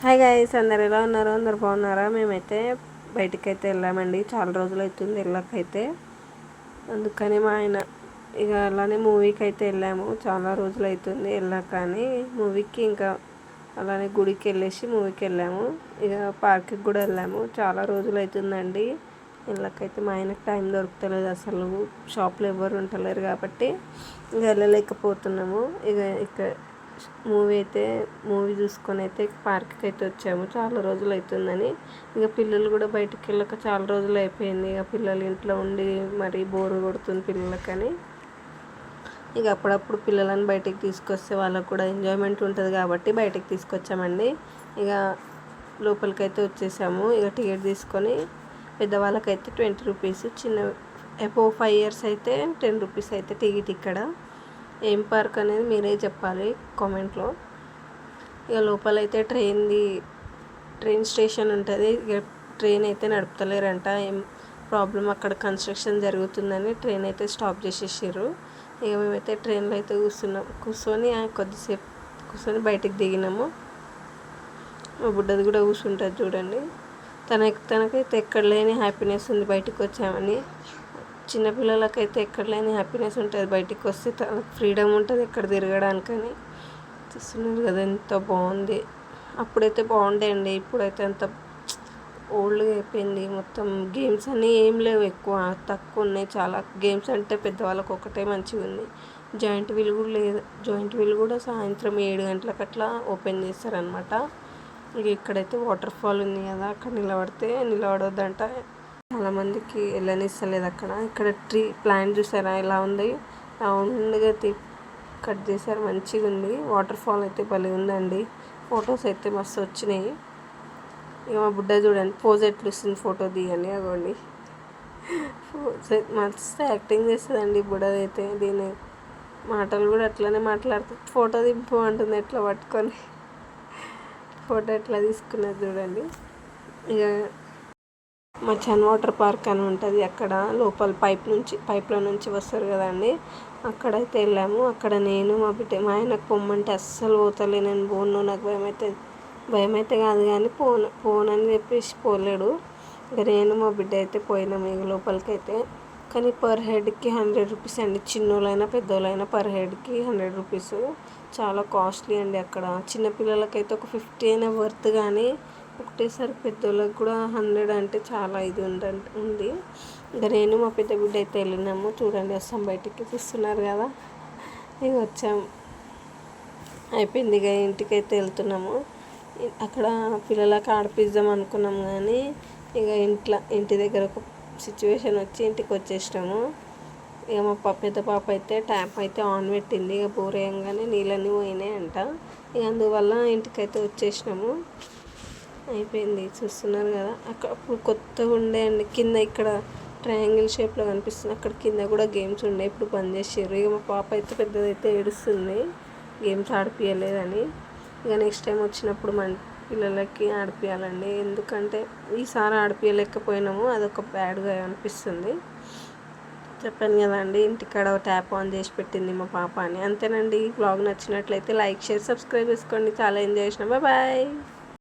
Hi guys, అందరు ఎలా ఉన్నారు? అందరు బాగున్నారా? మేమైతే బయటికైతే వెళ్ళామండి. చాలా రోజులు అవుతుంది వెళ్ళకైతే. అందుకని మా ఆయన ఇక అలానే మూవీకి అయితే వెళ్ళాము. చాలా రోజులు అవుతుంది వెళ్ళాక, అని మూవీకి ఇంకా అలానే గుడికి వెళ్ళేసి మూవీకి వెళ్ళాము. ఇక పార్క్కి కూడా వెళ్ళాము. చాలా రోజులు అవుతుందండి వెళ్ళకైతే. మా ఆయనకు టైం దొరుకుతలేదు అసలు. షాప్లో ఎవరు ఉంటలేరు కాబట్టి ఇక వెళ్ళలేకపోతున్నాము. ఇక మూవీ చూసుకొని అయితే పార్క్కి అయితే వచ్చాము. చాలా రోజులు అవుతుందని. ఇక పిల్లలు కూడా బయటికి వెళ్ళక చాలా రోజులు అయిపోయింది. ఇక పిల్లలు ఇంట్లో ఉండి మరీ బోరు కొడుతుంది పిల్లలకని ఇక అప్పుడప్పుడు పిల్లలను బయటికి తీసుకొస్తే వాళ్ళకు కూడా ఎంజాయ్మెంట్ ఉంటుంది కాబట్టి బయటికి తీసుకొచ్చామండి. ఇక లోపలికైతే వచ్చేసాము. ఇక టికెట్ తీసుకొని పెద్దవాళ్ళకైతే 20 రూపీస్, చిన్న అబోవ్ 5 years అయితే 10 రూపీస్ అయితే టికెట్. ఇక్కడ ఏం పార్క్ అనేది మీరే చెప్పాలి కామెంట్లో. ఇక లోపలైతే ట్రైన్ స్టేషన్ ఉంటుంది. ఇక ట్రైన్ అయితే నడుపుతలేరంట. ఏం ప్రాబ్లం అక్కడ కన్స్ట్రక్షన్ జరుగుతుందని ట్రైన్ అయితే స్టాప్ చేసేసారు. ఇక మేమైతే ట్రైన్లో అయితే కూర్చొని కొద్దిసేపు కూర్చొని బయటికి దిగినాము. మా బుడ్డది కూడా కూర్చుంటుంది చూడండి. తనకైతే ఎక్కడ లేని హ్యాపీనెస్ ఉంది బయటికి వచ్చామని. చిన్నపిల్లలకైతే ఎక్కడ లేని హ్యాపీనెస్ ఉంటుంది బయటికి వస్తే. తనకు ఫ్రీడమ్ ఉంటుంది ఎక్కడ తిరగడానికని. చూస్తున్నారు కదా ఎంత బాగుంది. అప్పుడైతే బాగుండే అండి, ఇప్పుడైతే అంత ఓల్డ్గా అయిపోయింది మొత్తం. గేమ్స్ అన్నీ ఏం లేవు, ఎక్కువ తక్కువ ఉన్నాయి. చాలా గేమ్స్ అంటే పెద్దవాళ్ళకి ఒకటే మంచిగా ఉంది. జాయింట్ వీల్ కూడా లేదు. జాయింట్ వీల్ కూడా సాయంత్రం 7 గంటలకు అట్లా ఓపెన్ చేస్తారనమాట. ఇక ఇక్కడైతే వాటర్ ఫాల్ ఉంది కదా, అక్కడ నిలబడొద్దంట. చాలామందికి వెళ్ళనిస్తలేదు అక్కడ. ఇక్కడ ట్రీ ప్లాంట్ చూసారా ఎలా ఉంది, రౌండ్గా కట్ చేశారు, మంచిగా ఉంది. వాటర్ ఫాల్ అయితే భలే ఉందండి. ఫొటోస్ అయితే మస్తు వచ్చినాయి. ఇక మా బుడ్డ చూడండి పోజ్ ఎట్లు ఇస్తుంది, ఫోటో తీయండి అగోండి. మస్తు యాక్టింగ్ చేస్తుందండి బుడ్డదైతే. దీని మాటలు కూడా అట్లనే మాట్లాడుతుంది. ఫోటో దింపు అంటుంది ఎట్లా పట్టుకొని. ఫోటో ఎట్లా తీసుకున్నది చూడండి. ఇక మచాన్ వాటర్ పార్క్ అని ఉంటుంది అక్కడ లోపల పైప్లో నుంచి వస్తారు కదండి. అక్కడైతే వెళ్ళాము. అక్కడ నేను మా ఆయనకు పొమ్మంటే అస్సలు పోతలే, నేను పోను, నాకు భయమైతే కాదు కానీ పోనని చెప్పేసి పోలేడు. ఇక నేను మా బిడ్డ అయితే పోయినాము ఇక లోపలికైతే. కానీ పర్ హెడ్కి 100 రూపీస్ అండి. చిన్నోళ్ళైనా పెద్దోళ్ళైనా పర్ హెడ్కి 100 రూపీస్. చాలా కాస్ట్లీ అండి అక్కడ. చిన్నపిల్లలకైతే ఒక 50 అయినా వర్త్, కానీ ఒకటేసారి పెద్దోళ్ళకి కూడా 100 అంటే చాలా ఇది ఉంది. ఇక నేను మా పెద్ద బిడ్డ అయితే వెళ్ళినాము. చూడండి వస్తాం బయటికి, చూస్తున్నారు కదా. ఇక వచ్చాము, అయిపోయింది. ఇక ఇంటికైతే వెళ్తున్నాము. అక్కడ పిల్లలకి ఆడిపిద్దాం అనుకున్నాం కానీ ఇక ఇంటి దగ్గర ఒక సిచ్యువేషన్ వచ్చి ఇంటికి వచ్చేసినాము. ఇక మా పెద్ద పాప అయితే ట్యాప్ అయితే ఆన్ పెట్టింది. ఇక బోర్ వేయంగానే నీళ్ళన్నీ పోయినాయి అంట. ఇక అందువల్ల ఇంటికైతే వచ్చేసినాము. అయిపోయింది. చూస్తున్నారు కదా, అప్పుడు కొత్తగా ఉండే అండి. కింద ఇక్కడ ట్రయాంగిల్ షేప్లో కనిపిస్తుంది, అక్కడ కింద కూడా గేమ్స్ ఉండే, ఇప్పుడు బంద్ చేసారు. ఇక మా పాప అయితే పెద్దదైతే ఏడుస్తుంది గేమ్స్ ఆడిపియలేదని. ఇక నెక్స్ట్ టైం వచ్చినప్పుడు మన పిల్లలకి ఆడిపియాలండి. ఎందుకంటే ఈసారి ఆడిపియలేకపోయినాము, అదొక బ్యాడ్గా అనిపిస్తుంది. చెప్పాను కదండి, ఇంటికాడ ట్యాప్ ఆన్ చేసి పెట్టింది మా పాప అని. అంతేనండి. ఈ వ్లాగ్ నచ్చినట్లయితే లైక్, షేర్, సబ్స్క్రైబ్ చేసుకోండి. చాలా ఎంజాయ్ చేసినాం. బాయ్.